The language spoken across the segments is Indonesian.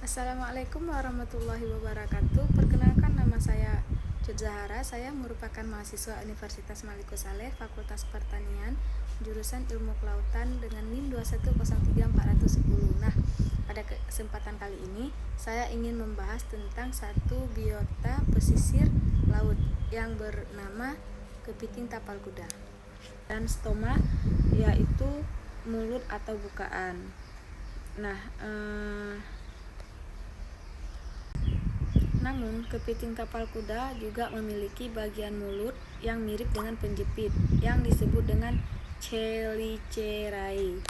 Assalamualaikum warahmatullahi wabarakatuh. Perkenalkan, nama saya Cut Zahara. Saya merupakan mahasiswa Universitas Maliko Saleh, Fakultas Pertanian, jurusan Ilmu Kelautan dengan NIM 2103410. Nah, pada kesempatan kali ini saya ingin membahas tentang satu biota pesisir laut yang bernama kepiting tapal kuda dan stoma, yaitu mulut atau bukaan. Nah, namun, kepiting tapal kuda juga memiliki bagian mulut yang mirip dengan penjepit, yang disebut dengan chelicerae.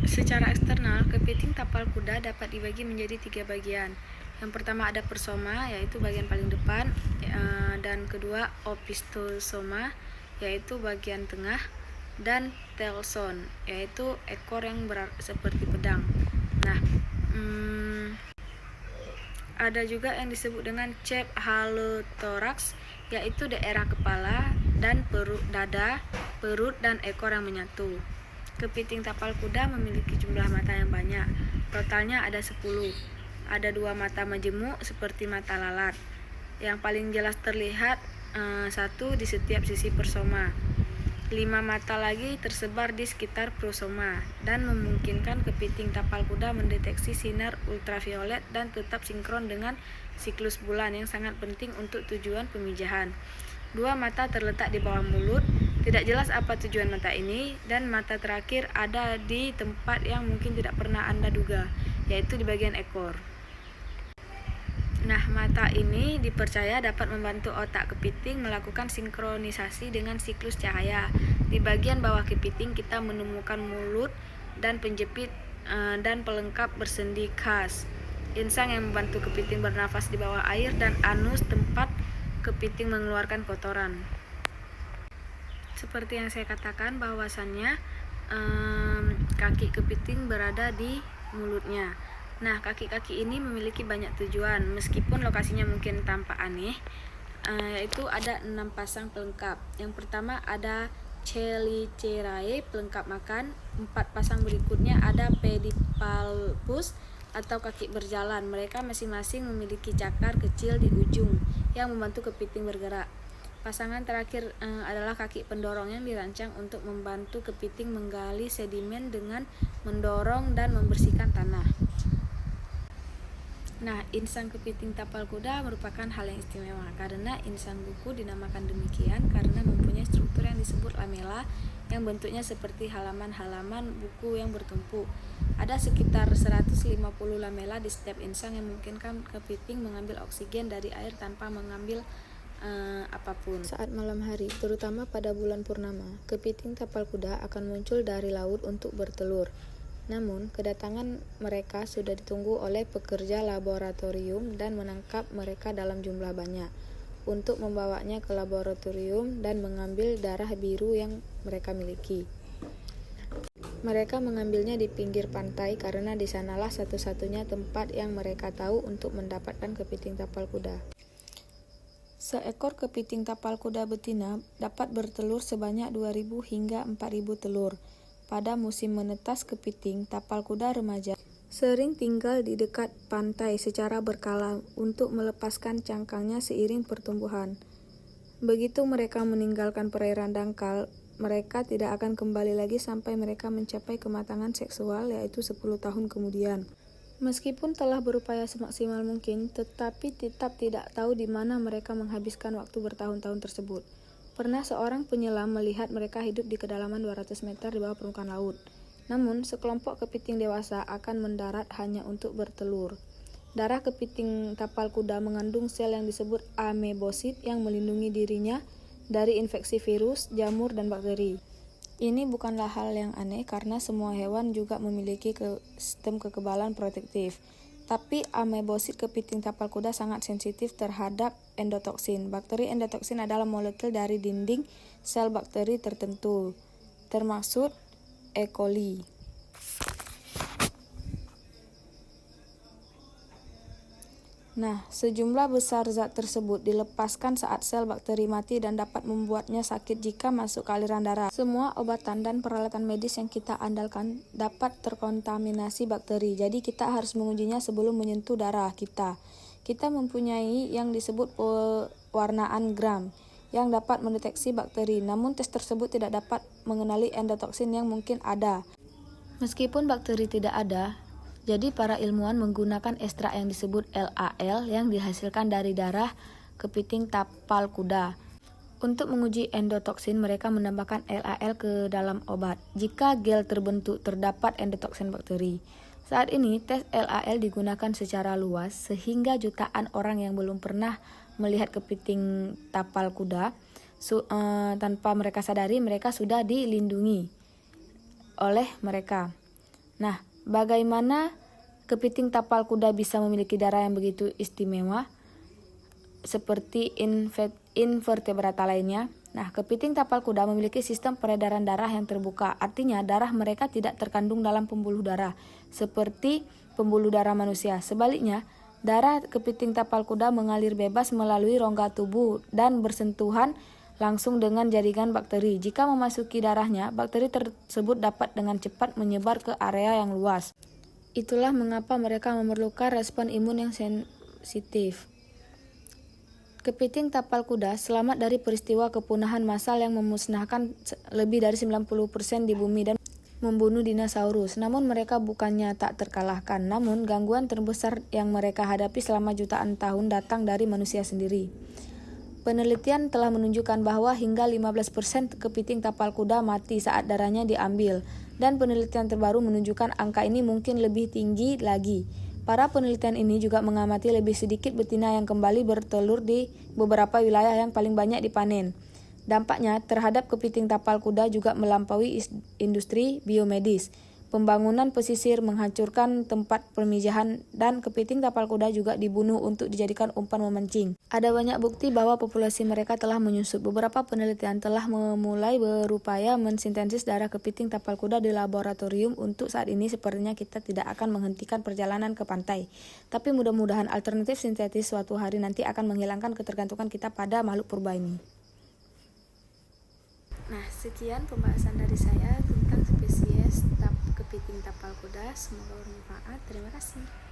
Secara eksternal, kepiting tapal kuda dapat dibagi menjadi 3 bagian. Yang pertama ada persoma, yaitu bagian paling depan, dan kedua opistosoma, yaitu bagian tengah, dan telson, yaitu ekor yang seperti pedang. Nah, ada juga yang disebut dengan cephalothoraks, yaitu daerah kepala dan dada, perut, dan ekor yang menyatu. Kepiting tapal kuda memiliki jumlah mata yang banyak. Totalnya ada 10. Ada 2 mata majemuk seperti mata lalat. Yang paling jelas terlihat satu di setiap sisi persoma. 5 mata lagi tersebar di sekitar prosoma dan memungkinkan kepiting tapal kuda mendeteksi sinar ultraviolet dan tetap sinkron dengan siklus bulan yang sangat penting untuk tujuan pemijahan. 2 mata terletak di bawah mulut, tidak jelas apa tujuan mata ini, dan mata terakhir ada di tempat yang mungkin tidak pernah Anda duga, yaitu di bagian ekor. Nah, mata ini dipercaya dapat membantu otak kepiting melakukan sinkronisasi dengan siklus cahaya. Di bagian bawah kepiting kita menemukan mulut dan penjepit dan pelengkap bersendi khas, insang yang membantu kepiting bernafas di bawah air, dan anus tempat kepiting mengeluarkan kotoran. Seperti yang saya katakan bahwasannya kaki kepiting berada di mulutnya. Nah, kaki-kaki ini memiliki banyak tujuan, meskipun lokasinya mungkin tampak aneh, yaitu ada 6 pasang pelengkap. Yang pertama ada chelicerae, pelengkap makan. 4 pasang berikutnya ada pedipalpus atau kaki berjalan. Mereka masing-masing memiliki cakar kecil di ujung yang membantu kepiting bergerak. Pasangan terakhir adalah kaki pendorong yang dirancang untuk membantu kepiting menggali sedimen dengan mendorong dan membersihkan tanah. Nah, insang kepiting tapal kuda merupakan hal yang istimewa karena insang buku dinamakan demikian karena mempunyai struktur yang disebut lamela yang bentuknya seperti halaman-halaman buku yang bertumpuk. Ada sekitar 150 lamela di setiap insang yang memungkinkan kepiting mengambil oksigen dari air tanpa mengambil apapun. Saat malam hari, terutama pada bulan purnama, kepiting tapal kuda akan muncul dari laut untuk bertelur. Namun, kedatangan mereka sudah ditunggu oleh pekerja laboratorium dan menangkap mereka dalam jumlah banyak untuk membawanya ke laboratorium dan mengambil darah biru yang mereka miliki. Mereka mengambilnya di pinggir pantai karena di sanalah satu-satunya tempat yang mereka tahu untuk mendapatkan kepiting tapal kuda. Seekor kepiting tapal kuda betina dapat bertelur sebanyak 2.000 hingga 4.000 telur. Pada musim menetas, kepiting tapal kuda remaja sering tinggal di dekat pantai secara berkala untuk melepaskan cangkangnya seiring pertumbuhan. Begitu mereka meninggalkan perairan dangkal, mereka tidak akan kembali lagi sampai mereka mencapai kematangan seksual, yaitu 10 tahun kemudian. Meskipun telah berupaya semaksimal mungkin, tetapi tetap tidak tahu di mana mereka menghabiskan waktu bertahun-tahun tersebut. Pernah seorang penyelam melihat mereka hidup di kedalaman 200 meter di bawah permukaan laut. Namun, sekelompok kepiting dewasa akan mendarat hanya untuk bertelur. Darah kepiting tapal kuda mengandung sel yang disebut amebosit yang melindungi dirinya dari infeksi virus, jamur, dan bakteri. Ini bukanlah hal yang aneh karena semua hewan juga memiliki sistem kekebalan protektif. Tapi amebosit kepiting tapal kuda sangat sensitif terhadap endotoksin. Bakteri endotoksin adalah molekul dari dinding sel bakteri tertentu, termasuk E. coli. Nah, sejumlah besar zat tersebut dilepaskan saat sel bakteri mati dan dapat membuatnya sakit jika masuk ke aliran darah. Semua obatan dan peralatan medis yang kita andalkan dapat terkontaminasi bakteri, jadi kita harus mengujinya sebelum menyentuh darah kita. Kita mempunyai yang disebut pewarnaan Gram yang dapat mendeteksi bakteri, namun tes tersebut tidak dapat mengenali endotoksin yang mungkin ada. Meskipun bakteri tidak ada, jadi para ilmuwan menggunakan ekstrak yang disebut LAL yang dihasilkan dari darah kepiting tapal kuda. Untuk menguji endotoksin, mereka menambahkan LAL ke dalam obat. Jika gel terbentuk, terdapat endotoksin bakteri. Saat ini, tes LAL digunakan secara luas sehingga jutaan orang yang belum pernah melihat kepiting tapal kuda, tanpa mereka sadari, mereka sudah dilindungi oleh mereka. Nah, bagaimana kepiting tapal kuda bisa memiliki darah yang begitu istimewa seperti invertebrata lainnya? Nah, kepiting tapal kuda memiliki sistem peredaran darah yang terbuka. Artinya, darah mereka tidak terkandung dalam pembuluh darah seperti pembuluh darah manusia. Sebaliknya, darah kepiting tapal kuda mengalir bebas melalui rongga tubuh dan bersentuhan langsung dengan jaringan bakteri. Jika memasuki darahnya, bakteri tersebut dapat dengan cepat menyebar ke area yang luas. Itulah mengapa mereka memerlukan respon imun yang sensitif. Kepiting tapal kuda selamat dari peristiwa kepunahan massal yang memusnahkan lebih dari 90% di bumi dan membunuh dinosaurus. Namun mereka bukannya tak terkalahkan, namun gangguan terbesar yang mereka hadapi selama jutaan tahun datang dari manusia sendiri. Penelitian telah menunjukkan bahwa hingga 15% kepiting tapal kuda mati saat darahnya diambil, dan penelitian terbaru menunjukkan angka ini mungkin lebih tinggi lagi. Para penelitian ini juga mengamati lebih sedikit betina yang kembali bertelur di beberapa wilayah yang paling banyak dipanen. Dampaknya terhadap kepiting tapal kuda juga melampaui industri biomedis. Pembangunan pesisir menghancurkan tempat pemijahan dan kepiting tapal kuda juga dibunuh untuk dijadikan umpan memancing. Ada banyak bukti bahwa populasi mereka telah menyusut. Beberapa penelitian telah memulai berupaya mensintesis darah kepiting tapal kuda di laboratorium. Untuk saat ini sepertinya kita tidak akan menghentikan perjalanan ke pantai. Tapi mudah-mudahan alternatif sintetis suatu hari nanti akan menghilangkan ketergantungan kita pada makhluk purba ini. Nah, sekian pembahasan dari saya tentang spesies kepiting tapal kuda. Semoga bermanfaat. Terima kasih.